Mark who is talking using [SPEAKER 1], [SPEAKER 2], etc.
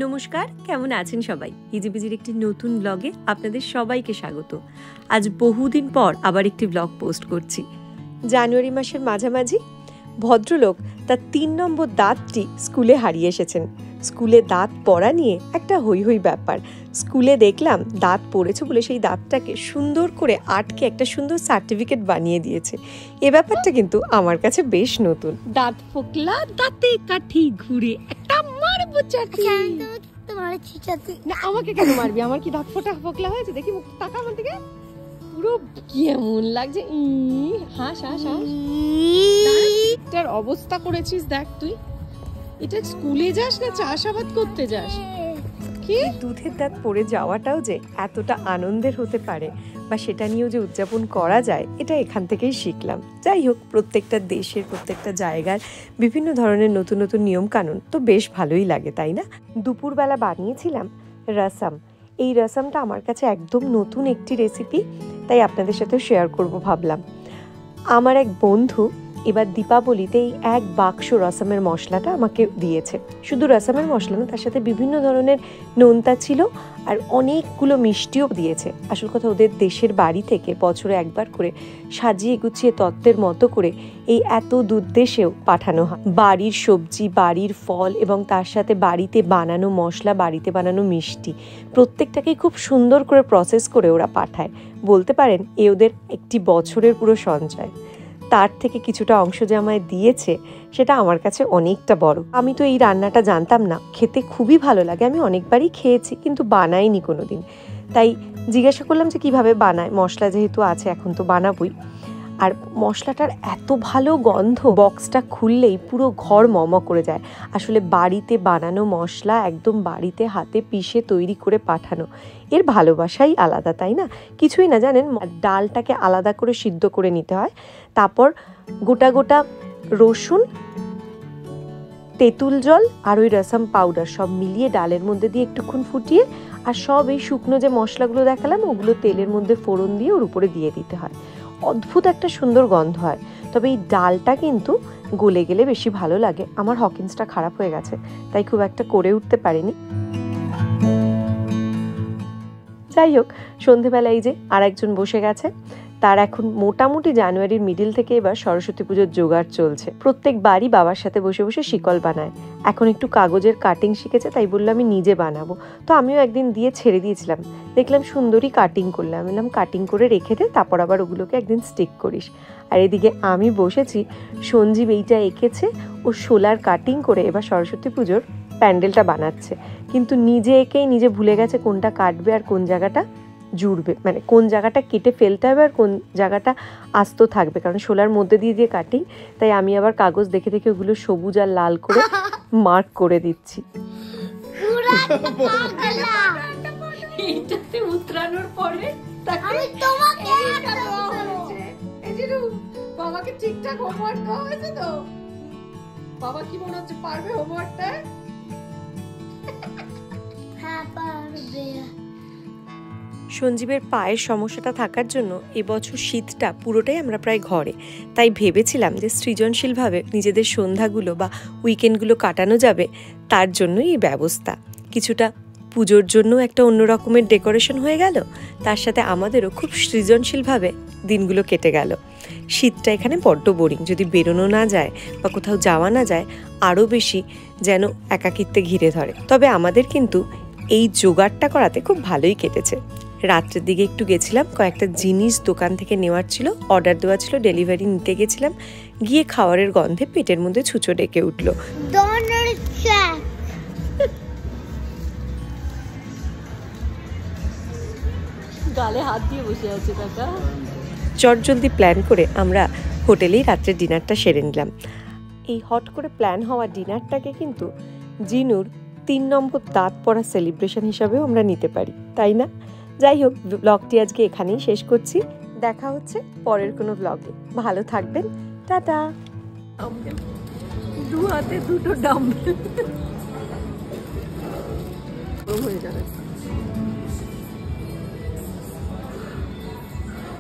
[SPEAKER 1] নমস্কার, কেমন আছেন সবাই? ইজিবিজির একটি নতুন ব্লগে আপনাদের সবাইকে স্বাগত। আজ বহুদিন পর আবার একটি ব্লগ পোস্ট করছি। জানুয়ারি মাসের মাঝামাঝি ভদ্রলোক তার ৩ নম্বর দাঁতটি স্কুলে হারিয়ে এসেছেন। স্কুলে দাঁত পড়া নিয়ে একটা হই হই ব্যাপার। স্কুলে দেখলাম দাঁত পড়েছে বলে সেই দাঁতটাকে সুন্দর করে আটকে একটা সুন্দর সার্টিফিকেট বানিয়ে দিয়েছে। এ ব্যাপারটা কিন্তু আমার কাছে বেশ নতুন। দাঁত ফোকলা দাঁতে কাঠি ঘুরে একটা মারবো চাটি। না, আমাকে কেন মারবি? আমার কি দাঁত ফোকলা হয়েছে? দেখি মুখ তাকা আমার দিকে, পুরো কেমন লাগছে। হাস হাস হাস, এটার অবস্থা করেছিস দেখ তুই। এটা স্কুলে যাস না চাষাবাদ করতে যাস? কি দুধের দাঁত পড়ে যাওয়াটাও যে এতটা আনন্দের হতে পারে বা সেটা নিয়েও যে উদযাপন করা যায়, এটা এখান থেকেই শিখলাম। যাই হোক, প্রত্যেকটা দেশের প্রত্যেকটা জায়গার বিভিন্ন ধরনের নতুন নতুন নিয়ম কানুন তো বেশ ভালোই লাগে, তাই না? দুপুরবেলা বানিয়েছিলাম রসম। এই রসমটা আমার কাছে একদম নতুন একটি রেসিপি, তাই আপনাদের সাথে শেয়ার করব ভাবলাম। আমার এক বন্ধু এবার দীপাবলিতে এই 1 বাক্স রসমের মশলাটা আমাকে দিয়েছে। শুধু রসমের মশলা না, তার সাথে বিভিন্ন ধরনের নোনতা ছিল আর অনেকগুলো মিষ্টিও দিয়েছে। আসল কথা, ওদের দেশের বাড়ি থেকে বছরে একবার করে সাজিয়ে গুছিয়ে তত্ত্বের মতো করে এই এত দূর দেশেও পাঠানো হয়। বাড়ির সবজি, বাড়ির ফল এবং তার সাথে বাড়িতে বানানো মশলা, বাড়িতে বানানো মিষ্টি, প্রত্যেকটাকেই খুব সুন্দর করে প্রসেস করে ওরা পাঠায়। বলতে পারেন এ ওদের একটি বছরের পুরো সঞ্চয়। তার থেকে কিছুটা অংশ যে আমায় দিয়েছে, সেটা আমার কাছে অনেকটা বড়। আমি তো এই রান্নাটা জানতাম না, খেতে খুবই ভালো লাগে। আমি অনেকবারই খেয়েছি কিন্তু বানাইনি কোনোদিন। তাই জিজ্ঞাসা করলাম যে কিভাবে বানায়। মশলা যেহেতু আছে, এখন তো বানাবই। আর মশলাটার এত ভালো গন্ধ, বক্সটা খুললেই পুরো ঘর মম করে যায়। আসলে বাড়িতে বানানো মশলা, একদম বাড়িতে হাতে পিষে তৈরি করে পাঠানো, এর ভালোবাসাই আলাদা, তাই না? কিছুই না, জানেন, ডালটাকে আলাদা করে সিদ্ধ করে নিতে হয়। তারপর গোটা গোটা রসুন, তেঁতুল জল আর ওই রসম পাউডার সব মিলিয়ে ডালের মধ্যে দিয়ে একটুক্ষণ ফুটিয়ে, আর সব এই শুকনো যে মশলাগুলো দেখালাম ওগুলো তেলের মধ্যে ফোড়ন দিয়ে ওর উপরে দিয়ে দিতে হয়। অদ্ভুত একটা সুন্দর গন্ধ হয়। তবে এই ডালটা কিন্তু গলে গেলে বেশি ভালো লাগে। আমার হকিন্সটা খারাপ হয়ে গেছে, তাই খুব একটা করে উঠতে পারিনি। যাই হোক, সন্ধেবেলা এই যে আর একজন বসে গেছে। তার এখন মোটামুটি জানুয়ারির মিডিল থেকে এবার সরস্বতী পুজোর জোগাড় চলছে। প্রত্যেকবারই বাবার সাথে বসে বসে শিকল বানায়। এখন একটু কাগজের কাটিং শিখেছে, তাই বললো আমি নিজে বানাবো। তো আমিও একদিন দিয়ে ছেড়ে দিয়েছিলাম, দেখলাম সুন্দরী কাটিং করলাম। আমি বললাম কাটিং করে রেখে দে, তারপর আবার ওগুলোকে একদিন স্টিক করিস। আর এদিকে আমি বসেছি, সঞ্জীব এইটা এঁকেছে, ও শোলার কাটিং করে এবার সরস্বতী পুজোর প্যান্ডেলটা বানাচ্ছে। কিন্তু নিজে এঁকেই নিজে ভুলে গেছে কোনটা কাটবে আর কোন জায়গাটা জুড়বে, মানে কোন জায়গাটা কেটে ফেলতে হবে আর কোন জায়গাটা আস্ত থাকবে, কারণ শোলার মধ্যে দিয়ে দিয়ে কাটি। তাই আমি আবার কাগজ দেখে দেখে ওগুলো সবুজ আর লাল করে মার্ক করে দিচ্ছি। উতরানোর পরে বাবাকে ঠিকঠাক হোমওয়ার্ক দেওয়া হয়েছে তো? বাবা কি মনে হচ্ছে পারবে হোমওয়ার্কটা? হ্যাঁ পারবে। সঞ্জীবের পায়ের সমস্যাটা থাকার জন্য এবছর শীতটা পুরোটাই আমরা প্রায় ঘরে। তাই ভেবেছিলাম যে সৃজনশীলভাবে নিজেদের সন্ধ্যাগুলো বা উইকেন্ডগুলো কাটানো যাবে, তার জন্যই এই ব্যবস্থা। কিছুটা পুজোর জন্য একটা অন্য রকমের ডেকোরেশন হয়ে গেল, তার সাথে আমাদেরও খুব সৃজনশীলভাবে দিনগুলো কেটে গেল। শীতটা এখানে বড্ড বোরিং, যদি বেরোনো না যায় বা কোথাও যাওয়া না যায়, আরও বেশি যেন একাকিত্বে ঘিরে ধরে। তবে আমাদের কিন্তু এই জোগাড়টা করাতে খুব ভালোই কেটেছে। রাত্রের দিকে একটু গেছিলাম, কয়েকটা জিনিস দোকান থেকে নেওয়ার ছিল, অর্ডার দেওয়া ছিল, ডেলিভারি নিতে গেছিলাম। গিয়ে খাবারের গন্ধে পেটের মধ্যে ছুঁচো ডেকে উঠলো। গালে হাত দিয়ে বসে আছে কাকা। চটজলদি প্ল্যান করে আমরা হোটেলেই রাত্রের ডিনারটা সেরে নিলাম। এই হট করে প্ল্যান হওয়া ডিনারটাকে কিন্তু জিনুর 3 নম্বর দাঁত পড়া সেলিব্রেশন হিসাবেও আমরা নিতে পারি, তাই না? যাই হোক, ব্লগটি আজকে এখানেই শেষ করছি। দেখা হচ্ছে পরের কোনো ব্লগে। ভালো থাকবেন, টাটা। 2 হাতে 2টো ডাম্বেল হয়ে যাবে।